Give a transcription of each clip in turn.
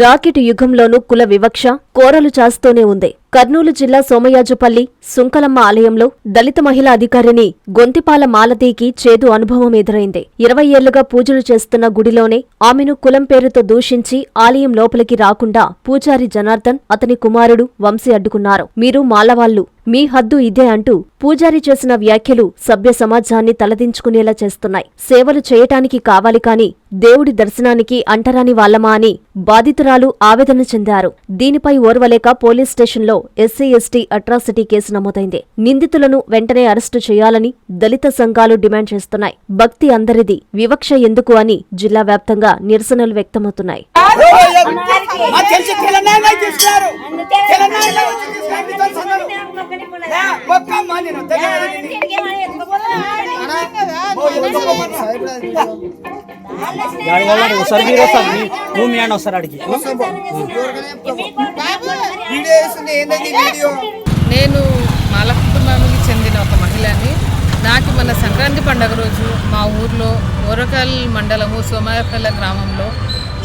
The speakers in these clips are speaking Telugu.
రాకెట్ యుగంలోనూ కుల వివక్ష కోరలు చాస్తూనే ఉంది. కర్నూలు జిల్లా సోమయాజుపల్లి సుంకలమ్మ ఆలయంలో దళిత మహిళా అధికారిని గొంతిపాల మాలతీకి చేదు అనుభవం ఎదురైంది. 20 ఏళ్లుగా పూజలు చేస్తున్న గుడిలోనే ఆమెను కులం పేరుతో దూషించి ఆలయం లోపలికి రాకుండా పూజారి జనార్దన్, అతని కుమారుడు వంశీ అడ్డుకున్నారు. మీరు మాలవాళ్లు, మీ హద్దు ఇదే అంటూ పూజారి చేసిన వ్యాఖ్యలు సభ్య సమాజాన్ని తలదించుకునేలా చేస్తున్నాయి. సేవలు చేయటానికి కావాలి కాని దేవుడి దర్శనానికి అంటరాని వాళ్లమా అని బాధితురాలు ఆవేదన చెందారు. దీనిపై ఓర్వలేక పోలీస్ స్టేషన్లో ఎస్సీ/ఎస్టీ అట్రాసిటీ కేసు నమోదైంది. నిందితులను వెంటనే అరెస్టు చేయాలని దళిత సంఘాలు డిమాండ్ చేస్తున్నాయి. భక్తి అందరిది, వివక్ష ఎందుకు అని జిల్లా వ్యాప్తంగా నిరసనలు వ్యక్తమవుతున్నాయి. నేను మాల కుటుంబానికి చెందిన ఒక మహిళని. నాకు మన సంక్రాంతి పండుగ రోజు మా ఊర్లో ఓరకల్ మండలము సోమయాజుపల్లి గ్రామంలో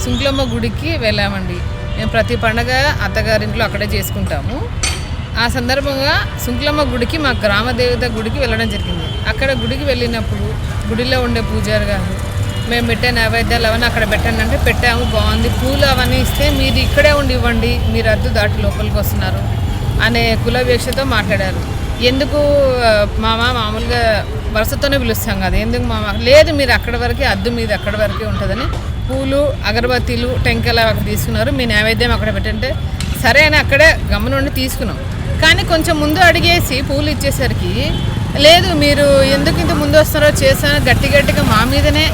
సుంకలమ్మ గుడికి వెళ్ళామండి. మేము ప్రతి పండగ అత్తగారింట్లో అక్కడే చేసుకుంటాము. ఆ సందర్భంగా సుంకలమ్మ గుడికి మా గ్రామ దేవత గుడికి వెళ్ళడం జరిగింది. అక్కడ గుడికి వెళ్ళినప్పుడు గుడిలో ఉండే పూజారి గారు మేము పెట్టే నైవేద్యాలు అవన్నీ అక్కడ పెట్టండి అంటే పెట్టాము, బాగుంది, పూలు అవన్నీ ఇస్తే మీరు ఇక్కడే ఉండి ఇవ్వండి, మీరు అద్దు దాటి లోపలికి వస్తున్నారు అనే కుల వివక్షతో మాట్లాడారు. ఎందుకు మామూలుగా వరుసతోనే పిలుస్తాం కదా, ఎందుకు లేదు మీరు అక్కడ వరకే అద్దు మీద అక్కడ వరకే ఉంటుందని పూలు అగరబత్తీలు టెంకాయలు అక్కడ తీసుకున్నారు. మీ నైవేద్యం అక్కడ పెట్టంటే సరే అని అక్కడే గమనుండి తీసుకున్నాం. కానీ కొంచెం ముందు అడిగేసి పూలు ఇచ్చేసరికి లేదు మీరు ఎందుకు ఇంత ముందు వస్తున్నారో చేస్తారో గట్టిగా మా మీదనే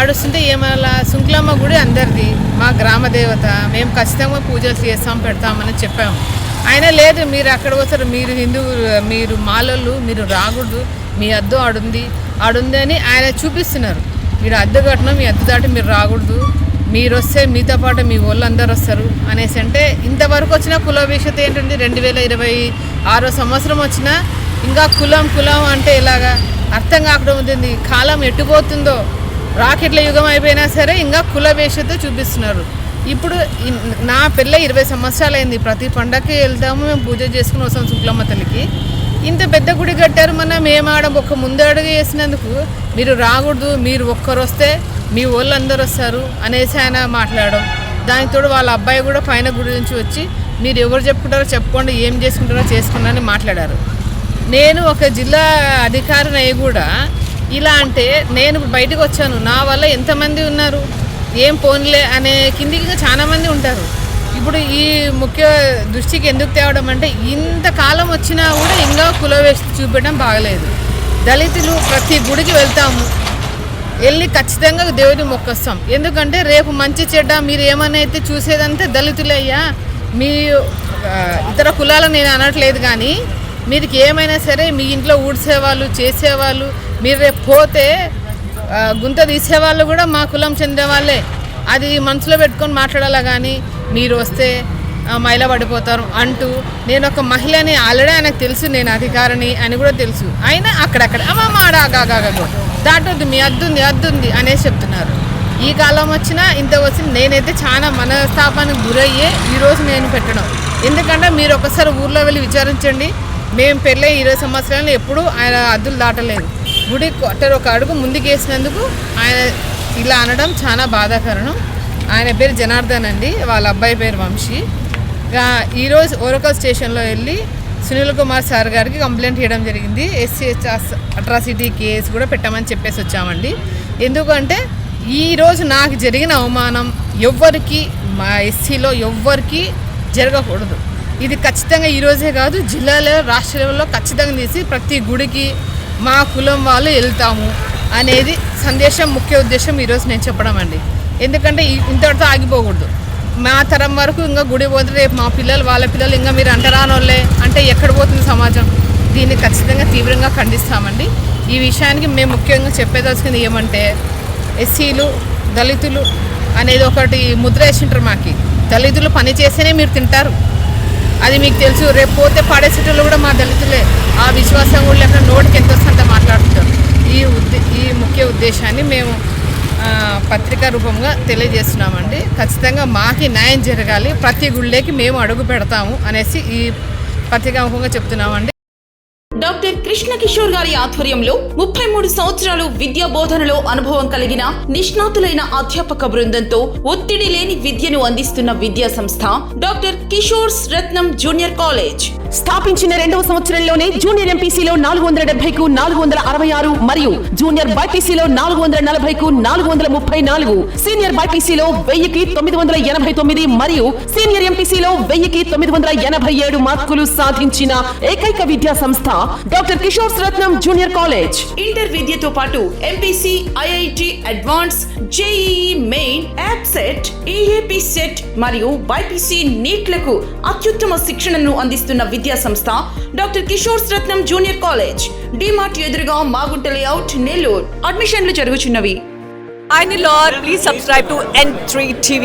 ఆడుస్తుంటే ఏమన్నా సుంకలమ్మ గుడి అందరిది, మా గ్రామ దేవత, మేము ఖచ్చితంగా పూజలు చేస్తాం పెడతామని చెప్పాము. ఆయన లేదు మీరు అక్కడ వస్తారు, మీరు హిందువులు, మీరు మాలోళ్ళు, మీరు రాకూడదు, మీ అద్దు ఆడుంది అని ఆయన చూపిస్తున్నారు. మీరు అద్దు కట్టినా మీ అద్దు దాటి మీరు రాకూడదు, మీరు వస్తే మీతో పాటు మీ వాళ్ళు అందరు వస్తారు అనేసి అంటే ఇంతవరకు వచ్చిన కుల విషయత ఏంటంటే 2026 సంవత్సరం వచ్చినా ఇంకా కులం అంటే ఇలాగా అర్థం కాకుండా ఉంటుంది. కాలం ఎట్టుపోతుందో, రాకెట్ల యుగం అయిపోయినా సరే ఇంకా కుల వేషతో చూపిస్తున్నారు. ఇప్పుడు నా పిల్ల 20 సంవత్సరాలు అయింది. ప్రతి పండగకి వెళ్తాము, మేము పూజ చేసుకుని వస్తాం సుంకలమ్మ తల్లికి. ఇంత పెద్ద గుడి కట్టారు, మేము ఆడ ఒక ముందు అడుగు వేసినందుకు మీరు రాకూడదు, మీరు ఒక్కరు వస్తే మీ వాళ్ళు అందరు వస్తారు అనేసి ఆయన మాట్లాడడం. దానితో వాళ్ళ అబ్బాయి కూడా పైన గుడి నుంచి వచ్చి మీరు ఎవరు చెప్పుకుంటారో చెప్పుకోండి, ఏం చేసుకుంటారో చేసుకున్నారని మాట్లాడారు. నేను ఒక జిల్లా అధికారిని అయ్యి కూడా ఇలా అంటే నేను బయటకు వచ్చాను, నా వల్ల ఎంతమంది ఉన్నారు, ఏం పోన్లే అనే కిందికి చాలామంది ఉంటారు. ఇప్పుడు ఈ ముఖ్య దృష్టికి ఎందుకు తేవడం అంటే ఇంతకాలం వచ్చినా కూడా ఇంకా కుల వేసి చూపించడం బాగలేదు. దళితులు ప్రతి గుడికి వెళ్తాము, వెళ్ళి ఖచ్చితంగా దేవుడిని మొక్కొస్తాం. ఎందుకంటే రేపు మంచి చెడ్డ మీరు ఏమైనా అయితే చూసేదంటే దళితులే అయ్యా, మీ ఇతర కులాలను నేను అనట్లేదు, కానీ మీకు ఏమైనా సరే మీ ఇంట్లో ఊడ్చేవాళ్ళు చేసేవాళ్ళు, మీరు రేపు పోతే గుంత తీసేవాళ్ళు కూడా మా కులం చెందేవాళ్ళే. అది మనసులో పెట్టుకొని మాట్లాడాలా, కానీ మీరు వస్తే మైల పడిపోతారు అంటూ నేను ఒక మహిళని ఆల్రెడీ ఆయనకు తెలుసు, నేను అధికారిని అని కూడా తెలుసు. అయినా అక్కడక్కడ అమ్మమ్మ ఆడాగాగాగో దాటొద్దు, మీ అద్దుంది అనేసి చెప్తున్నారు. ఈ కాలం వచ్చినా ఇంత వచ్చి నేనైతే చాలా మనస్తాపానికి గురయ్యే ఈరోజు నేను పెట్టడం. ఎందుకంటే మీరు ఒకసారి ఊర్లో వెళ్ళి విచారించండి, మేము పెళ్ళే 20 సంవత్సరాలు ఎప్పుడూ ఆయన అద్దులు దాటలేదు. గుడి ఒక అడుగు ముందుకు వేసినందుకు ఆయన ఇలా అనడం చాలా బాధాకరణం. ఆయన పేరు జనార్దన్ అండి, వాళ్ళ అబ్బాయి పేరు వంశీ. ఈరోజు ఓరకల్ స్టేషన్లో వెళ్ళి సునీల్ కుమార్ సార్ గారికి కంప్లైంట్ చేయడం జరిగింది. ఎస్సీ/ఎస్టీ అట్రాసిటీ కేసు కూడా పెట్టమని చెప్పేసి వచ్చామండి. ఎందుకంటే ఈరోజు నాకు జరిగిన అవమానం ఎవ్వరికి మా ఎస్సీలో ఎవ్వరికి జరగకూడదు. ఇది ఖచ్చితంగా ఈరోజే కాదు, జిల్లాలో రాష్ట్ర లెవెల్లో ఖచ్చితంగా తీసి ప్రతి గుడికి మా కులం వాళ్ళు వెళ్తాము అనేది సందేశం, ముఖ్య ఉద్దేశం ఈరోజు నేను చెప్పడం అండి. ఎందుకంటే ఇంతటితో ఆగిపోకూడదు. మా తరం వరకు ఇంకా గుడి పోతే రేపు మా పిల్లలు వాళ్ళ పిల్లలు ఇంకా మీరు అంటరానోళ్ళే అంటే ఎక్కడ పోతుంది సమాజం? దీన్ని ఖచ్చితంగా తీవ్రంగా ఖండిస్తామండి. ఈ విషయానికి మేము ముఖ్యంగా చెప్పేదలుచుకుంది ఏమంటే ఎస్సీలు దళితులు అనేది ఒకటి ముద్ర వేసింటారు మాకి. దళితులు పని చేస్తేనే మీరు తింటారు, అది మీకు తెలుసు. రేపు పోతే పడేసేటోళ్ళు కూడా మా దళితులే. ఆ విశ్వాసం కూడా లేకుండా నోటికి ఎంత వస్తుంటే మాట్లాడుతుంటారు. ఈ ముఖ్య ఉద్దేశాన్ని మేము పత్రికా రూపంగా తెలియజేస్తున్నామండి. ఖచ్చితంగా మాకి న్యాయం జరగాలి, ప్రతి గుళ్ళేకి మేము అడుగు పెడతాము అనేసి ఈ పత్రికా రూపంగా చెప్తున్నామండి. డాక్టర్ కృష్ణ కిషోర్ గారి ఆధ్వర్యంలో 33 సంవత్సరాలు విద్యా బోధనలో అనుభవం కలిగిన నిష్ణాతులైన అధ్యాపక బృందంతో ఒత్తిడి లేని విద్యను అందిస్తున్న విద్యా సంస్థ డాక్టర్ కిషోర్స్ రత్నం జూనియర్ కాలేజ్. స్థాపించిన 2వ సంవత్సరంలోనే జూనియర్ ఎంపీసీలో 470కు 466 మరియు జూనియర్ బైపీసీలో 440కు 434, సీనియర్ బైపీసీలో 1000కి 989 మరియు సీనియర్ ఎంపీసీలో 1000కి 987 మార్కులు సాధించిన ఏకైక విద్యా సంస్థ డాక్టర్ కిషోర్స్ రత్నం జూనియర్ కాలేజ్. ఇంటర్ విద్యతో పాటు MPC, IIT advance, JEE main, యాప్సెట్, EAP set మరియు బైపీసీ నీట్లకు అత్యుత్తమ శిక్షణను అందిస్తున్న విద్యా సంస్థ డాక్టర్ కిషోర్స్ రత్నం జూనియర్ కాలేజ్. డిమార్ట్ ఎదురుగా మాగుంట లేఅవుట్, నెల్లూరు. అడ్మిషన్లు జరుగుచున్నవి. Hi Nilor, please subscribe to N3 TV.